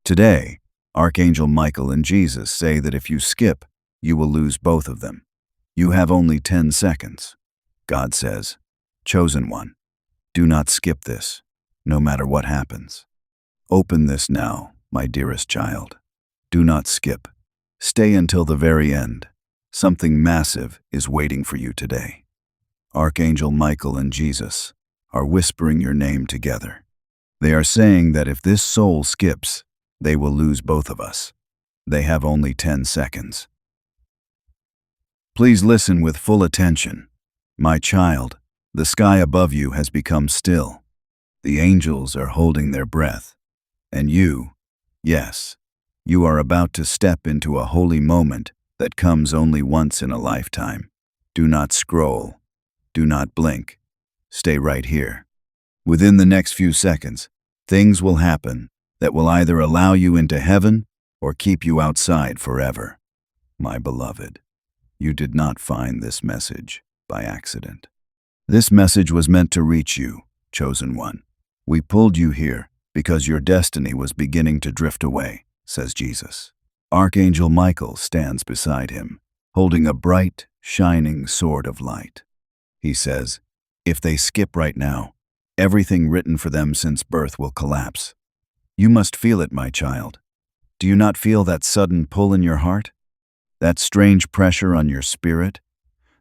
Today, Archangel Michael and Jesus say that if you skip, you will lose both of them. You have only 10 seconds. God says, "Chosen one, do not skip this, no matter what happens. Open this now, my dearest child. Do not skip. Stay until the very end. Something massive is waiting for you today." Archangel Michael and Jesus are whispering your name together. They are saying that if this soul skips, they will lose both of us. They have only 10 seconds. Please listen with full attention. My child, the sky above you has become still. The angels are holding their breath. And you, yes, you are about to step into a holy moment that comes only once in a lifetime. Do not scroll. Do not blink. Stay right here. Within the next few seconds, things will happen that will either allow you into heaven or keep you outside forever. My beloved, you did not find this message by accident. This message was meant to reach you, chosen one. We pulled you here because your destiny was beginning to drift away, says Jesus. Archangel Michael stands beside him, holding a bright, shining sword of light. He says, if they skip right now, everything written for them since birth will collapse. You must feel it, my child. Do you not feel that sudden pull in your heart? That strange pressure on your spirit?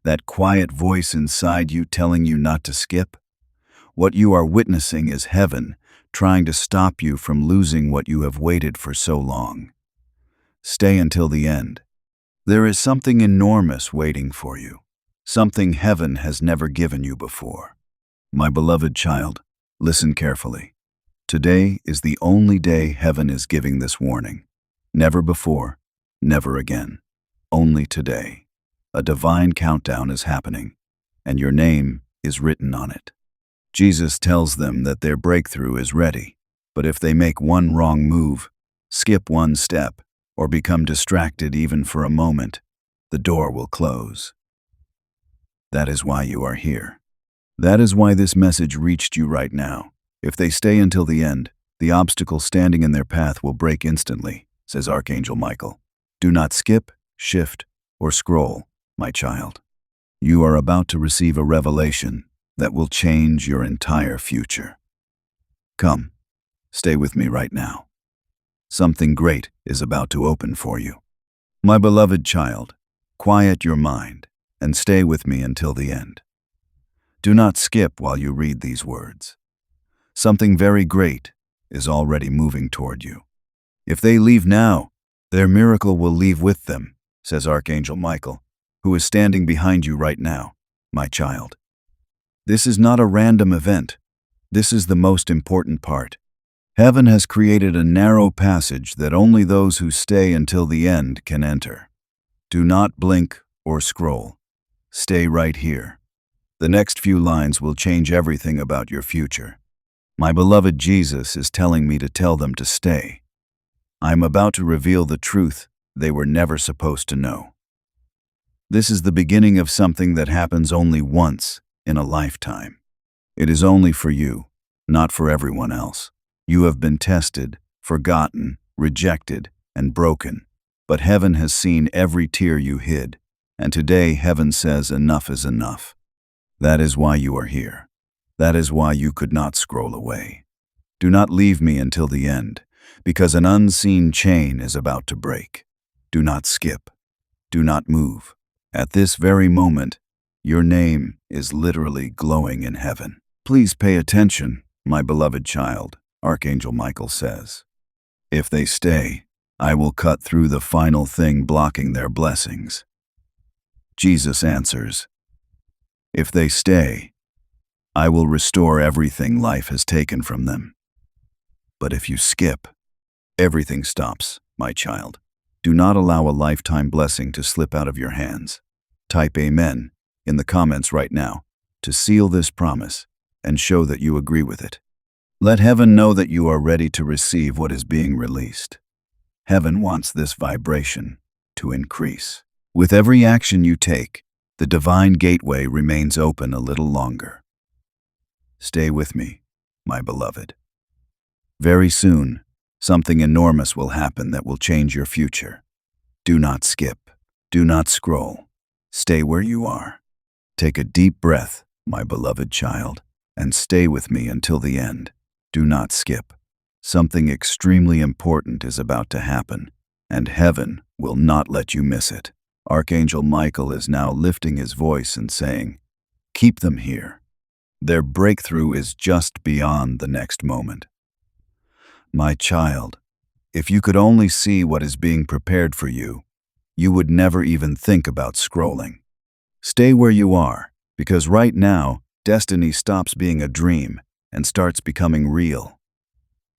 That quiet voice inside you telling you not to skip? What you are witnessing is heaven trying to stop you from losing what you have waited for so long. Stay until the end. There is something enormous waiting for you, something heaven has never given you before. My beloved child, listen carefully. Today is the only day heaven is giving this warning. Never before, never again. Only today. A divine countdown is happening, and your name is written on it. Jesus tells them that their breakthrough is ready, but if they make one wrong move, skip one step, or become distracted even for a moment, the door will close. That is why you are here. That is why this message reached you right now. If they stay until the end, the obstacle standing in their path will break instantly, says Archangel Michael. Do not skip, shift, or scroll, my child. You are about to receive a revelation that will change your entire future. Come, stay with me right now. Something great is about to open for you. My beloved child, quiet your mind and stay with me until the end. Do not skip while you read these words. Something very great is already moving toward you. If they leave now, their miracle will leave with them, says Archangel Michael, who is standing behind you right now, my child. This is not a random event. This is the most important part. Heaven has created a narrow passage that only those who stay until the end can enter. Do not blink or scroll. Stay right here. The next few lines will change everything about your future. My beloved Jesus is telling me to tell them to stay. I am about to reveal the truth they were never supposed to know. This is the beginning of something that happens only once in a lifetime. It is only for you, not for everyone else. You have been tested, forgotten, rejected, and broken, but heaven has seen every tear you hid, and today heaven says enough is enough. That is why you are here. That is why you could not scroll away. Do not leave me until the end, because an unseen chain is about to break. Do not skip. Do not move. At this very moment, your name is literally glowing in heaven. Please pay attention, my beloved child, Archangel Michael says. If they stay, I will cut through the final thing blocking their blessings. Jesus answers, if they stay, I will restore everything life has taken from them. But if you skip, everything stops, my child. Do not allow a lifetime blessing to slip out of your hands. Type Amen in the comments right now to seal this promise and show that you agree with it. Let heaven know that you are ready to receive what is being released. Heaven wants this vibration to increase. With every action you take, the divine gateway remains open a little longer. Stay with me, my beloved. Very soon, Something enormous will happen that will change your future. Do not skip. Do not scroll. Stay where you are. Take a deep breath, my beloved child, and stay with me until the end. Do not skip. Something extremely important is about to happen, and heaven will not let you miss it. Archangel Michael is now lifting his voice and saying, "Keep them here. Their breakthrough is just beyond the next moment." My child, if you could only see what is being prepared for you, you would never even think about scrolling. Stay where you are, because right now, destiny stops being a dream and starts becoming real.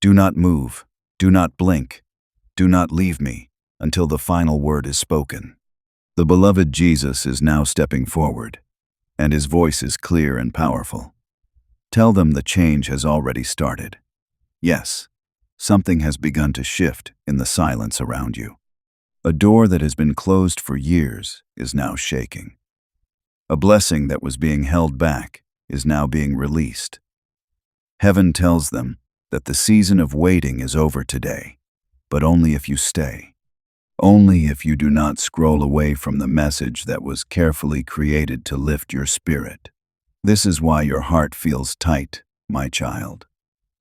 Do not move. Do not blink. Do not leave me until the final word is spoken. The beloved Jesus is now stepping forward, and his voice is clear and powerful. Tell them the change has already started. Yes, something has begun to shift in the silence around you. A door that has been closed for years is now shaking. A blessing that was being held back is now being released. Heaven tells them that the season of waiting is over today, but only if you stay. Only if you do not scroll away from the message that was carefully created to lift your spirit. This is why your heart feels tight, my child.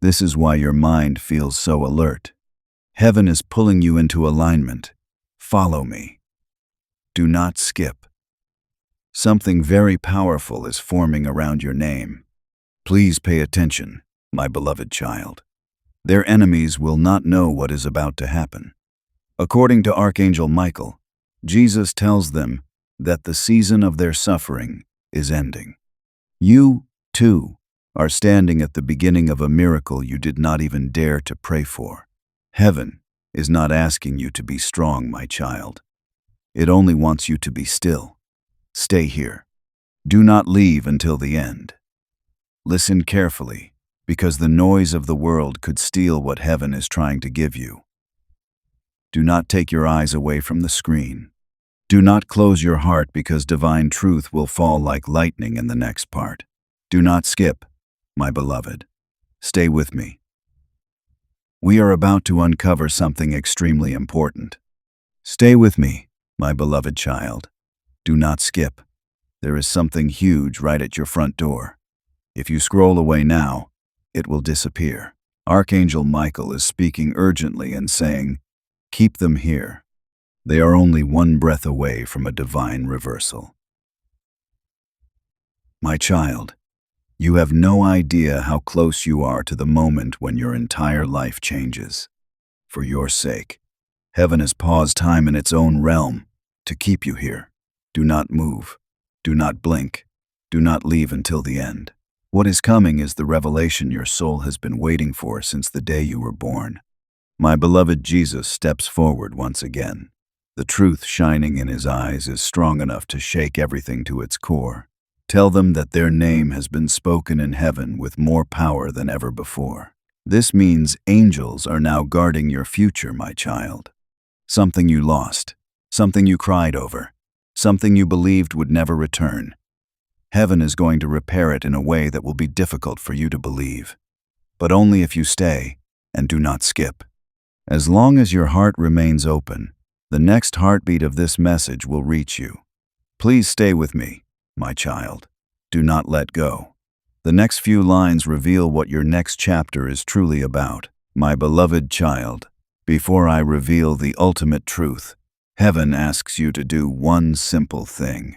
This is why your mind feels so alert. Heaven is pulling you into alignment. Follow me. Do not skip. Something very powerful is forming around your name. Please pay attention, my beloved child. Their enemies will not know what is about to happen. According to Archangel Michael, Jesus tells them that the season of their suffering is ending. You, too, are standing at the beginning of a miracle you did not even dare to pray for. Heaven is not asking you to be strong, my child. It only wants you to be still. Stay here. Do not leave until the end. Listen carefully, because the noise of the world could steal what heaven is trying to give you. Do not take your eyes away from the screen. Do not close your heart, because divine truth will fall like lightning in the next part. Do not skip, my beloved. Stay with me. We are about to uncover something extremely important. Stay with me, my beloved child. Do not skip. There is something huge right at your front door. If you scroll away now, it will disappear. Archangel Michael is speaking urgently and saying, "Keep them here. They are only one breath away from a divine reversal." My child, you have no idea how close you are to the moment when your entire life changes. For your sake, heaven has paused time in its own realm to keep you here. Do not move. Do not blink. Do not leave until the end. What is coming is the revelation your soul has been waiting for since the day you were born. My beloved Jesus steps forward once again. The truth shining in his eyes is strong enough to shake everything to its core. Tell them that their name has been spoken in heaven with more power than ever before. This means angels are now guarding your future, my child. Something you lost, something you cried over, something you believed would never return. Heaven is going to repair it in a way that will be difficult for you to believe, but only if you stay and do not skip. As long as your heart remains open, the next heartbeat of this message will reach you. Please stay with me, my child. Do not let go. The next few lines reveal what your next chapter is truly about. My beloved child, before I reveal the ultimate truth, heaven asks you to do one simple thing.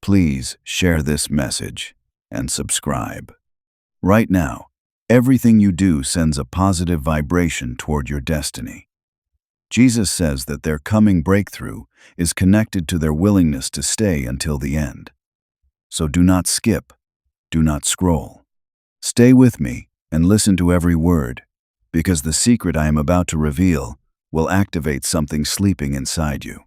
Please share this message and subscribe. Right now, everything you do sends a positive vibration toward your destiny. Jesus says that their coming breakthrough is connected to their willingness to stay until the end. So do not skip, do not scroll. Stay with me and listen to every word, because the secret I am about to reveal will activate something sleeping inside you,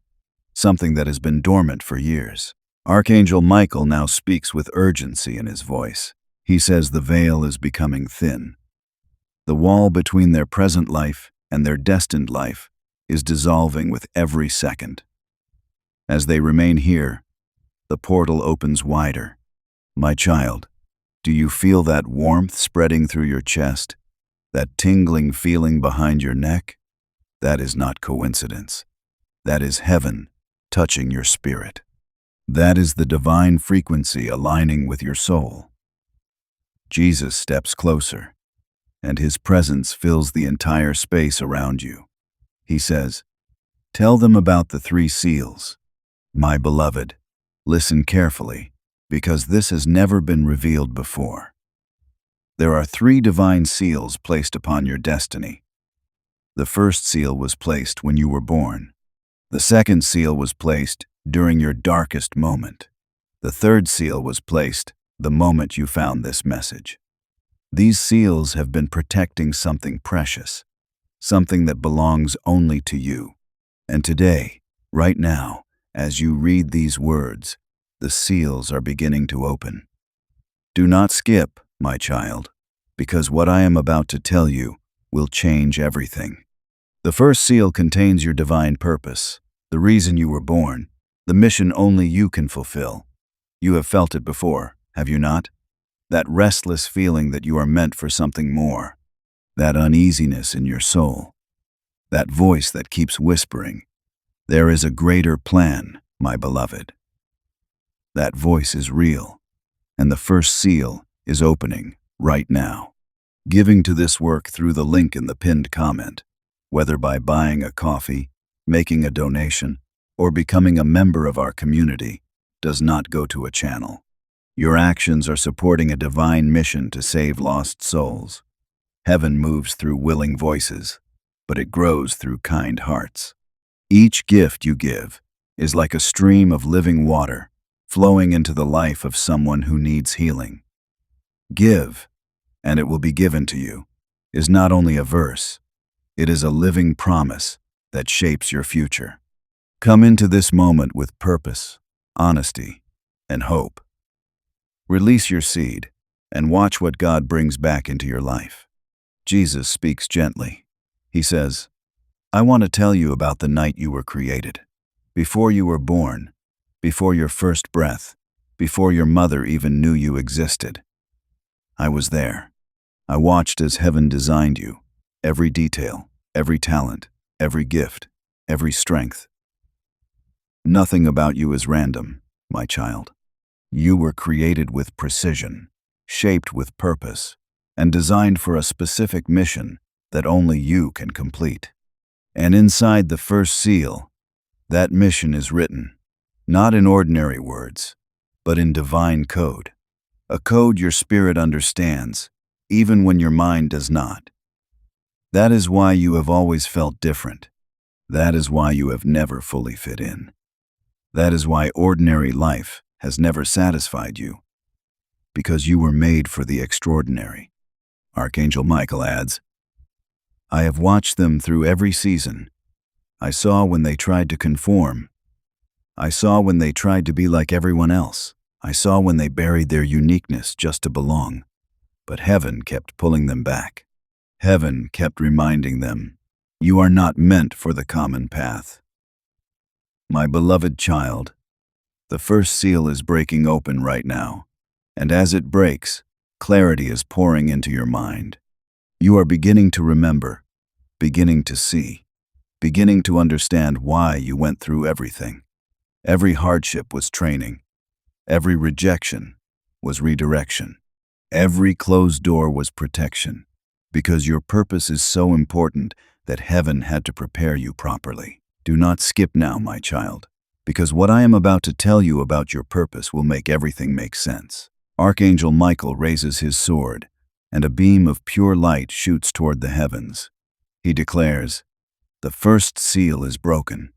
something that has been dormant for years. Archangel Michael now speaks with urgency in his voice. He says the veil is becoming thin. The wall between their present life and their destined life is dissolving with every second. As they remain here, the portal opens wider. My child, do you feel that warmth spreading through your chest? That tingling feeling behind your neck, that is not coincidence. That is heaven touching your spirit. That is the divine frequency aligning with your soul. Jesus steps closer, and his presence fills the entire space around you. He says, "Tell them about the 3 seals. My beloved, listen carefully, because this has never been revealed before. There are 3 divine seals placed upon your destiny. The first seal was placed when you were born. The second seal was placed during your darkest moment. The third seal was placed the moment you found this message. These seals have been protecting something precious, something that belongs only to you. And today, right now, as you read these words, the seals are beginning to open. Do not skip, my child, because what I am about to tell you will change everything. The first seal contains your divine purpose, the reason you were born, the mission only you can fulfill. You have felt it before, have you not? That restless feeling that you are meant for something more, that uneasiness in your soul, that voice that keeps whispering, "There is a greater plan, my beloved." That voice is real, and the first seal is opening right now. Giving to this work through the link in the pinned comment, whether by buying a coffee, making a donation, or becoming a member of our community, does not go to a channel. Your actions are supporting a divine mission to save lost souls. Heaven moves through willing voices, but it grows through kind hearts. Each gift you give is like a stream of living water flowing into the life of someone who needs healing. Give, and it will be given to you, is not only a verse, it is a living promise that shapes your future. Come into this moment with purpose, honesty, and hope. Release your seed and watch what God brings back into your life. Jesus speaks gently. He says, "I want to tell you about the night you were created. Before you were born, before your first breath, before your mother even knew you existed. I was there. I watched as heaven designed you, every detail, every talent, every gift, every strength. Nothing about you is random, my child. You were created with precision, shaped with purpose, and designed for a specific mission that only you can complete. And inside the first seal, that mission is written, not in ordinary words, but in divine code. A code your spirit understands, even when your mind does not. That is why you have always felt different. That is why you have never fully fit in. That is why ordinary life has never satisfied you, because you were made for the extraordinary." Archangel Michael adds, "I have watched them through every season. I saw when they tried to conform. I saw when they tried to be like everyone else. I saw when they buried their uniqueness just to belong. But heaven kept pulling them back. Heaven kept reminding them, you are not meant for the common path. My beloved child, the first seal is breaking open right now, and as it breaks, clarity is pouring into your mind. You are beginning to remember, beginning to see, beginning to understand why you went through everything. Every hardship was training. Every rejection was redirection. Every closed door was protection, because your purpose is so important that heaven had to prepare you properly. Do not skip now, my child, because what I am about to tell you about your purpose will make everything make sense. Archangel Michael raises his sword, and a beam of pure light shoots toward the heavens. He declares, "The first seal is broken.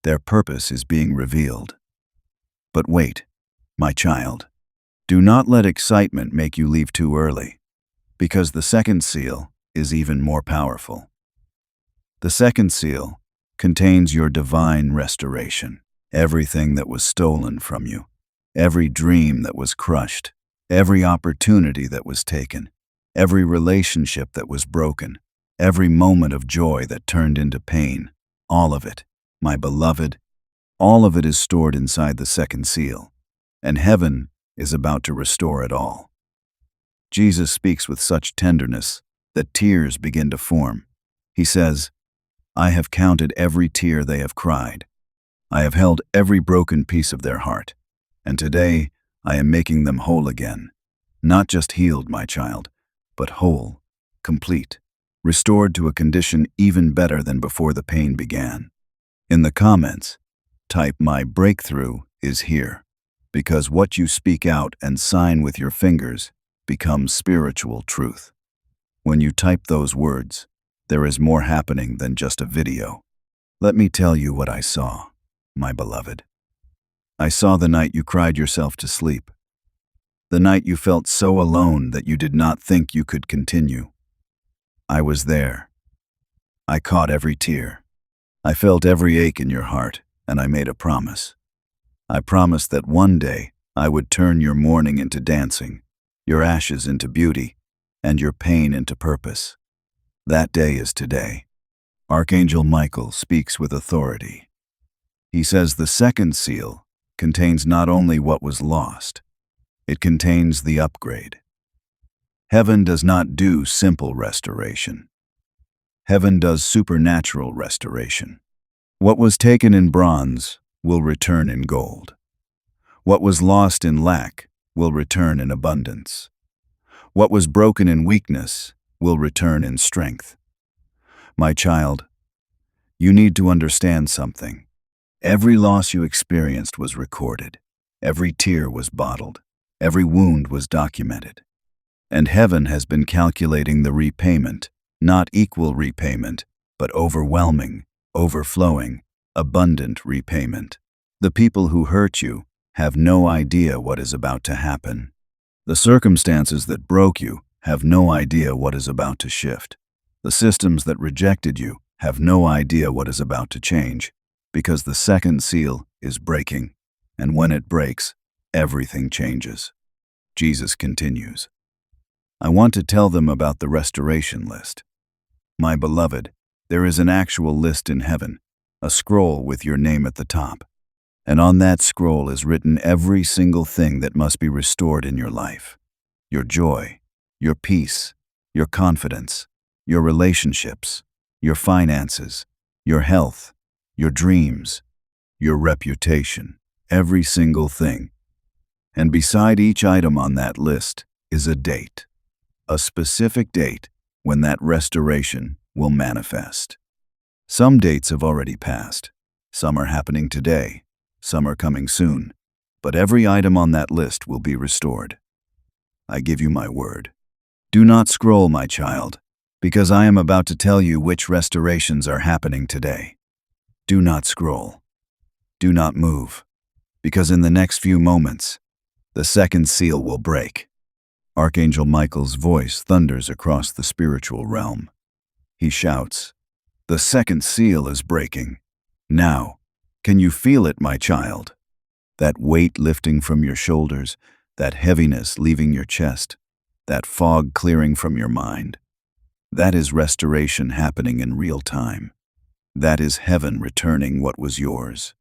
Their purpose is being revealed." But wait, my child. Do not let excitement make you leave too early, because the second seal is even more powerful. The second seal contains your divine restoration. Everything that was stolen from you, every dream that was crushed, every opportunity that was taken, every relationship that was broken, every moment of joy that turned into pain, all of it, my beloved, all of it is stored inside the second seal, and heaven is about to restore it all. Jesus speaks with such tenderness that tears begin to form. He says, I have counted every tear they have cried. I have held every broken piece of their heart. And today I am making them whole again. Not just healed, my child, but whole, complete, restored to a condition even better than before the pain began. In the comments, type "My breakthrough is here," because what you speak out and sign with your fingers becomes spiritual truth. When you type those words, there is more happening than just a video. Let me tell you what I saw, my beloved. I saw the night you cried yourself to sleep. The night you felt so alone that you did not think you could continue. I was there. I caught every tear. I felt every ache in your heart, and I made a promise. I promised that one day I would turn your mourning into dancing, your ashes into beauty, and your pain into purpose. That day is today. Archangel Michael speaks with authority. He says the second seal contains not only what was lost, it contains the upgrade. Heaven does not do simple restoration. Heaven does supernatural restoration. What was taken in bronze will return in gold. What was lost in lack will return in abundance. What was broken in weakness will return in strength. My child, you need to understand something. Every loss you experienced was recorded. Every tear was bottled. Every wound was documented. And heaven has been calculating the repayment, not equal repayment, but overwhelming, overflowing, abundant repayment. The people who hurt you have no idea what is about to happen. The circumstances that broke you have no idea what is about to shift. The systems that rejected you have no idea what is about to change, because the second seal is breaking, and when it breaks, everything changes. Jesus continues, I want to tell them about the restoration list. My beloved, there is an actual list in heaven, a scroll with your name at the top. And on that scroll is written every single thing that must be restored in your life. Your joy, your peace, your confidence, your relationships, your finances, your health, your dreams, your reputation, every single thing. And beside each item on that list is a date, a specific date when that restoration will manifest. Some dates have already passed. Some are happening today. Some are coming soon. But every item on that list will be restored. I give you my word. Do not scroll, my child, because I am about to tell you which restorations are happening today. Do not scroll. Do not move, because in the next few moments, the second seal will break. Archangel Michael's voice thunders across the spiritual realm. He shouts, the second seal is breaking. Now, can you feel it, my child? That weight lifting from your shoulders, that heaviness leaving your chest, that fog clearing from your mind. That is restoration happening in real time. That is heaven returning what was yours.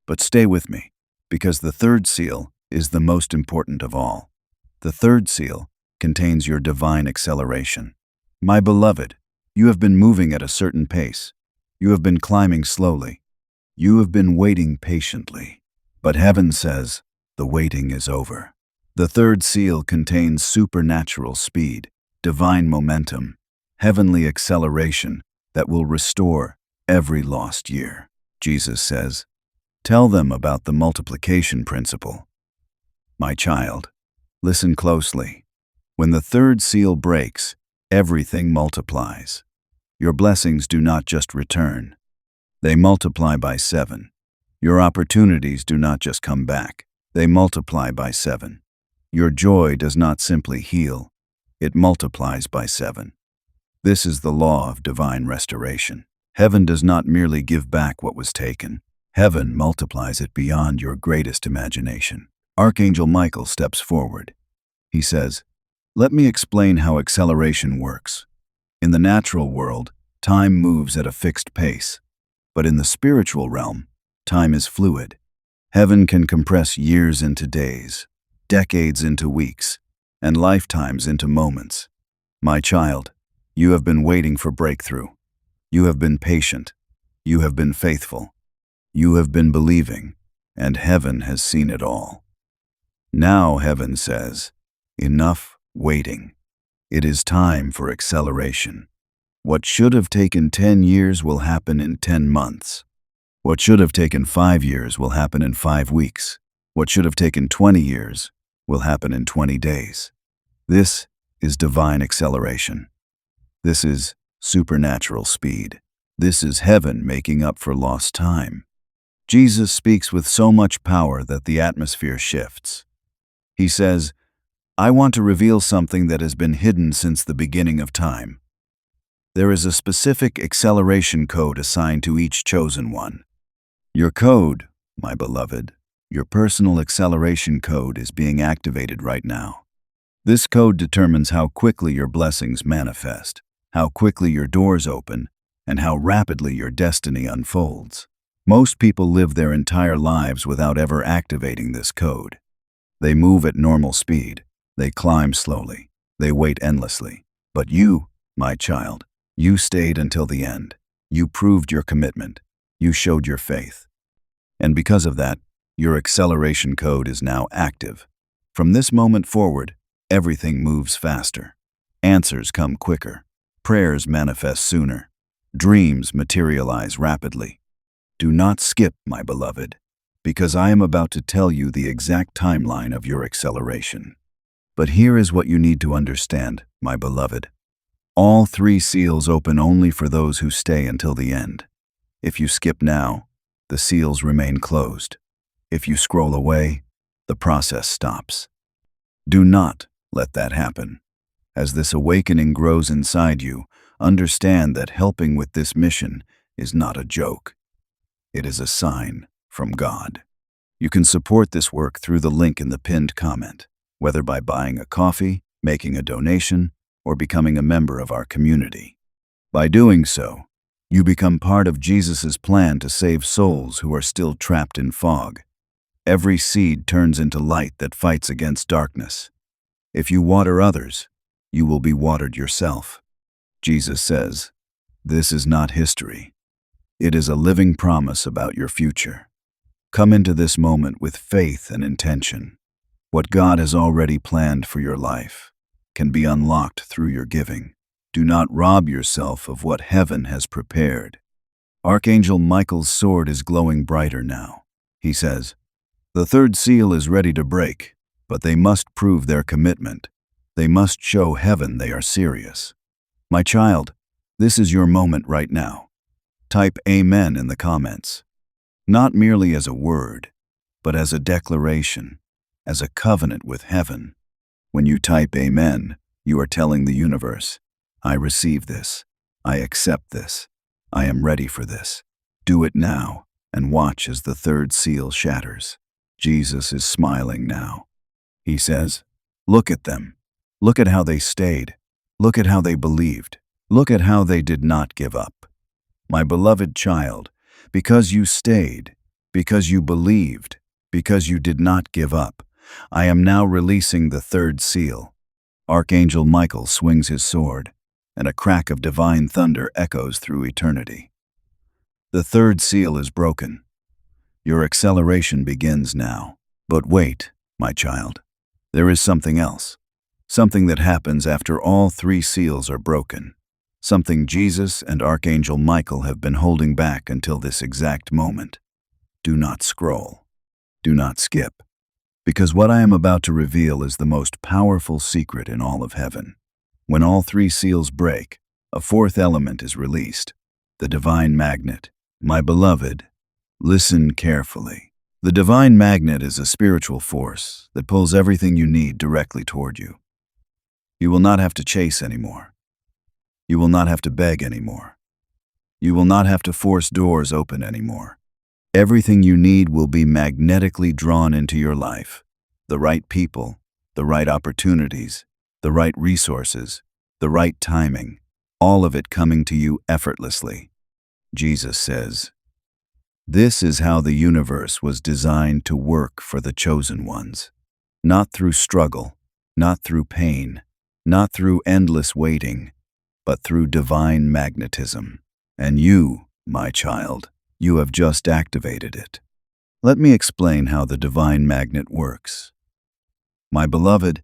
But stay with me, because the third seal is the most important of all. The third seal contains your divine acceleration. My beloved, you have been moving at a certain pace. You have been climbing slowly. You have been waiting patiently. But heaven says, the waiting is over. The third seal contains supernatural speed, divine momentum, heavenly acceleration that will restore every lost year. Jesus says, tell them about the multiplication principle. My child, listen closely. When the third seal breaks, everything multiplies. Your blessings do not just return. They multiply by 7. Your opportunities do not just come back. They multiply by 7. Your joy does not simply heal. It multiplies by 7. This is the law of divine restoration. Heaven does not merely give back what was taken. Heaven multiplies it beyond your greatest imagination. Archangel Michael steps forward. He says, let me explain how acceleration works. In the natural world, time moves at a fixed pace. But in the spiritual realm, time is fluid. Heaven can compress years into days, decades into weeks, and lifetimes into moments. My child, You have been waiting for breakthrough. You have been patient. You have been faithful. You have been believing, and heaven has seen it all. Now heaven says, enough waiting. It is time for acceleration. What should have taken 10 years will happen in 10 months. What should have taken 5 years will happen in 5 weeks. What should have taken 20 years will happen in 20 days. This is divine acceleration. This is supernatural speed. This is heaven making up for lost time. Jesus speaks with so much power that the atmosphere shifts. He says, I want to reveal something that has been hidden since the beginning of time. There is a specific acceleration code assigned to each chosen one. Your code, my beloved, your personal acceleration code is being activated right now. This code determines how quickly your blessings manifest, how quickly your doors open, and how rapidly your destiny unfolds. Most people live their entire lives without ever activating this code. They move at normal speed. They climb slowly. They wait endlessly. But you, my child, you stayed until the end. You proved your commitment. You showed your faith. And because of that, your acceleration code is now active. From this moment forward, everything moves faster. Answers come quicker. Prayers manifest sooner. Dreams materialize rapidly. Do not skip, my beloved, because I am about to tell you the exact timeline of your acceleration. But here is what you need to understand, my beloved. All 3 seals open only for those who stay until the end. If you skip now, the seals remain closed. If you scroll away, the process stops. Do not let that happen. As this awakening grows inside you, understand that helping with this mission is not a joke. It is a sign from God. You can support this work through the link in the pinned comment, whether by buying a coffee, making a donation, or becoming a member of our community. By doing so, you become part of Jesus' plan to save souls who are still trapped in fog. Every seed turns into light that fights against darkness. If you water others, you will be watered yourself. Jesus says, this is not history. It is a living promise about your future. Come into this moment with faith and intention. What God has already planned for your life can be unlocked through your giving. Do not rob yourself of what heaven has prepared. Archangel Michael's sword is glowing brighter now. He says, the 3rd seal is ready to break, but they must prove their commitment. They must show heaven they are serious. My child, this is your moment right now. Type Amen in the comments. Not merely as a word, but as a declaration, as a covenant with heaven. When you type Amen, you are telling the universe, I receive this. I accept this. I am ready for this. Do it now and watch as the 3rd seal shatters. Jesus is smiling now. He says, look at them. Look at how they stayed. Look at how they believed. Look at how they did not give up. My beloved child, because you stayed, because you believed, because you did not give up, I am now releasing the 3rd seal. Archangel Michael swings his sword, and a crack of divine thunder echoes through eternity. The 3rd seal is broken. Your acceleration begins now. But wait, my child. There is something else. Something that happens after all 3 seals are broken. Something Jesus and Archangel Michael have been holding back until this exact moment. Do not scroll. Do not skip. Because what I am about to reveal is the most powerful secret in all of heaven. When all 3 seals break, a 4th element is released, the divine magnet. My beloved, listen carefully. The divine magnet is a spiritual force that pulls everything you need directly toward you. You will not have to chase anymore. You will not have to beg anymore. You will not have to force doors open anymore. Everything you need will be magnetically drawn into your life. The right people, the right opportunities, the right resources, the right timing, all of it coming to you effortlessly. Jesus says, this is how the universe was designed to work for the chosen ones. Not through struggle, not through pain, not through endless waiting, but through divine magnetism. And you, my child, you have just activated it. Let me explain how the divine magnet works. My beloved,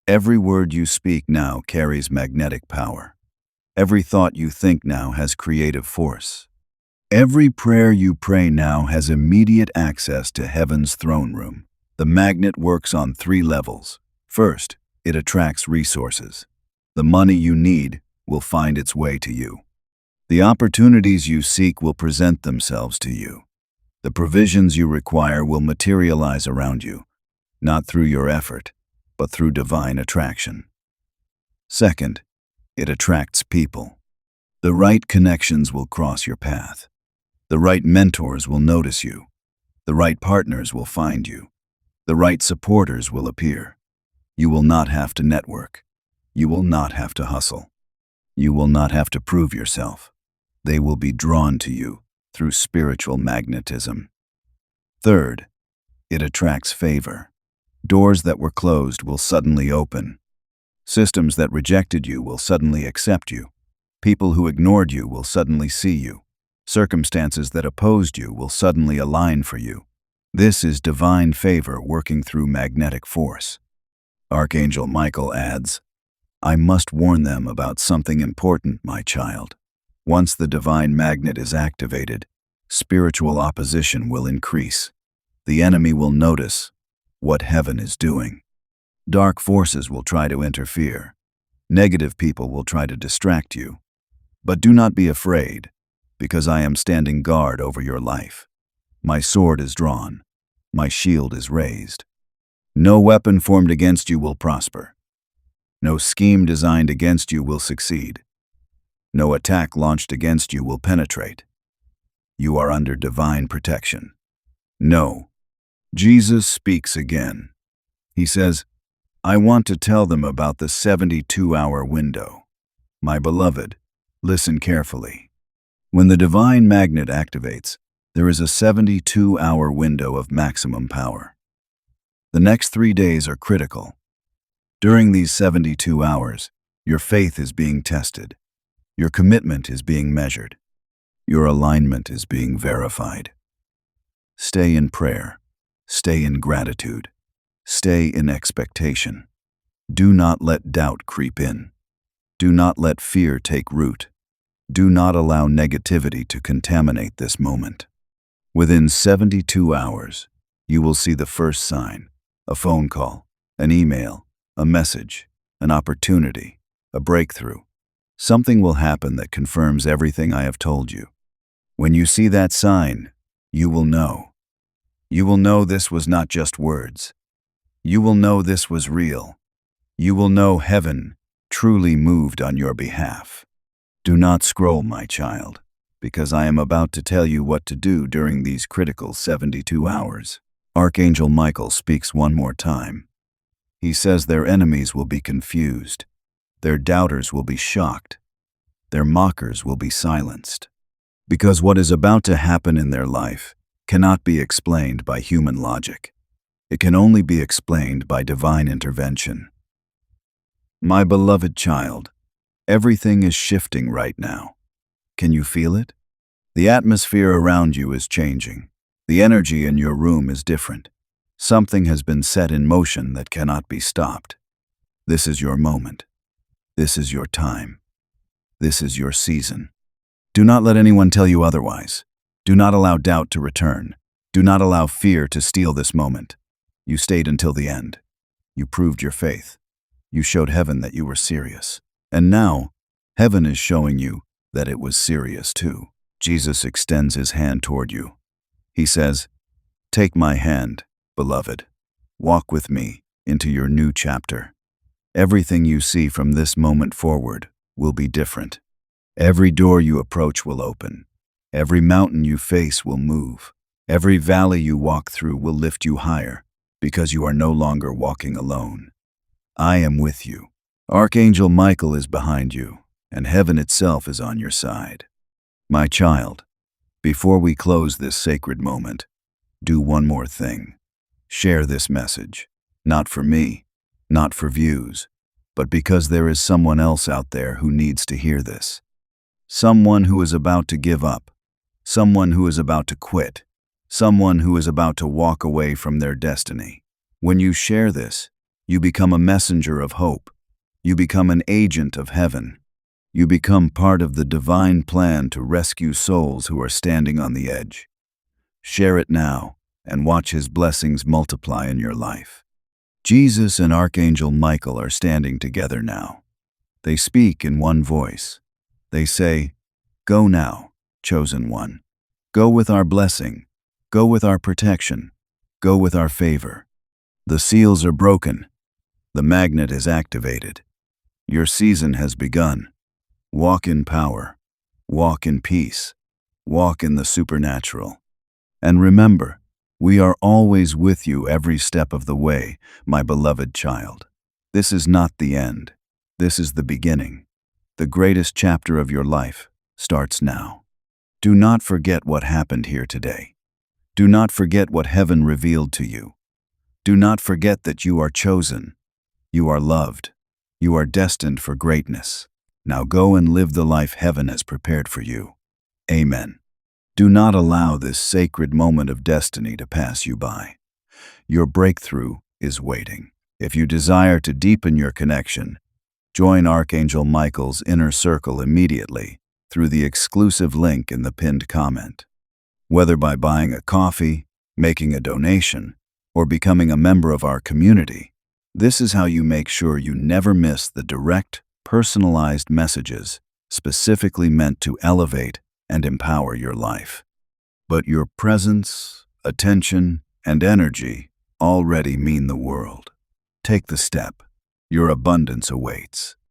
every word you speak now carries magnetic power. Every thought you think now has creative force. Every prayer you pray now has immediate access to heaven's throne room. The magnet works on 3 levels. First, it attracts resources. The money you need will find its way to you. The opportunities you seek will present themselves to you. The provisions you require will materialize around you, not through your effort, but through divine attraction. Second, it attracts people. The right connections will cross your path. The right mentors will notice you. The right partners will find you. The right supporters will appear. You will not have to network. You will not have to hustle. You will not have to prove yourself. They will be drawn to you through spiritual magnetism. Third, it attracts favor. Doors that were closed will suddenly open. Systems that rejected you will suddenly accept you. People who ignored you will suddenly see you. Circumstances that opposed you will suddenly align for you. This is divine favor working through magnetic force. Archangel Michael adds, I must warn them about something important, my child. Once the divine magnet is activated, spiritual opposition will increase. The enemy will notice what heaven is doing. Dark forces will try to interfere. Negative people will try to distract you. But do not be afraid, because I am standing guard over your life. My sword is drawn. My shield is raised. No weapon formed against you will prosper. No scheme designed against you will succeed. No attack launched against you will penetrate. You are under divine protection. No. Jesus speaks again. He says, I want to tell them about the 72-hour window. My beloved, listen carefully. When the divine magnet activates, there is a 72-hour window of maximum power. The next 3 days are critical. During these 72 hours, your faith is being tested. Your commitment is being measured. Your alignment is being verified. Stay in prayer. Stay in gratitude. Stay in expectation. Do not let doubt creep in. Do not let fear take root. Do not allow negativity to contaminate this moment. Within 72 hours, you will see the first sign, a phone call, an email, a message, an opportunity, a breakthrough. Something will happen that confirms everything I have told you. When you see that sign, you will know. You will know this was not just words. You will know this was real. You will know heaven truly moved on your behalf. Do not scroll, my child, because I am about to tell you what to do during these critical 72 hours. Archangel Michael speaks one more time. He says their enemies will be confused. Their doubters will be shocked. Their mockers will be silenced. Because what is about to happen in their life cannot be explained by human logic. It can only be explained by divine intervention. My beloved child, everything is shifting right now. Can you feel it? The atmosphere around you is changing. The energy in your room is different. Something has been set in motion that cannot be stopped. This is your moment. This is your time. This is your season. Do not let anyone tell you otherwise. Do not allow doubt to return. Do not allow fear to steal this moment. You stayed until the end. You proved your faith. You showed heaven that you were serious. And now, heaven is showing you that it was serious too. Jesus extends his hand toward you. He says, take my hand, beloved. Walk with me into your new chapter. Everything you see from this moment forward will be different. Every door you approach will open. Every mountain you face will move. Every valley you walk through will lift you higher, because you are no longer walking alone. I am with you. Archangel Michael is behind you, and heaven itself is on your side. My child, before we close this sacred moment, do one more thing. Share this message, not for me, not for views, but because there is someone else out there who needs to hear this. Someone who is about to give up. Someone who is about to quit. Someone who is about to walk away from their destiny. When you share this, you become a messenger of hope. You become an agent of heaven. You become part of the divine plan to rescue souls who are standing on the edge. Share it now and watch His blessings multiply in your life. Jesus and Archangel Michael are standing together now. They speak in one voice. They say, "Go now, chosen one. Go with our blessing. Go with our protection. Go with our favor." The seals are broken. The magnet is activated. Your season has begun. Walk in power. Walk in peace. Walk in the supernatural. And remember, we are always with you every step of the way, my beloved child. This is not the end. This is the beginning. The greatest chapter of your life starts now. Do not forget what happened here today. Do not forget what heaven revealed to you. Do not forget that you are chosen. You are loved. You are destined for greatness. Now go and live the life heaven has prepared for you. Amen. Do not allow this sacred moment of destiny to pass you by. Your breakthrough is waiting. If you desire to deepen your connection, join Archangel Michael's inner circle immediately through the exclusive link in the pinned comment. Whether by buying a coffee, making a donation, or becoming a member of our community, this is how you make sure you never miss the direct, personalized messages specifically meant to elevate and empower your life. But your presence, attention, and energy already mean the world. Take the step. Your abundance awaits.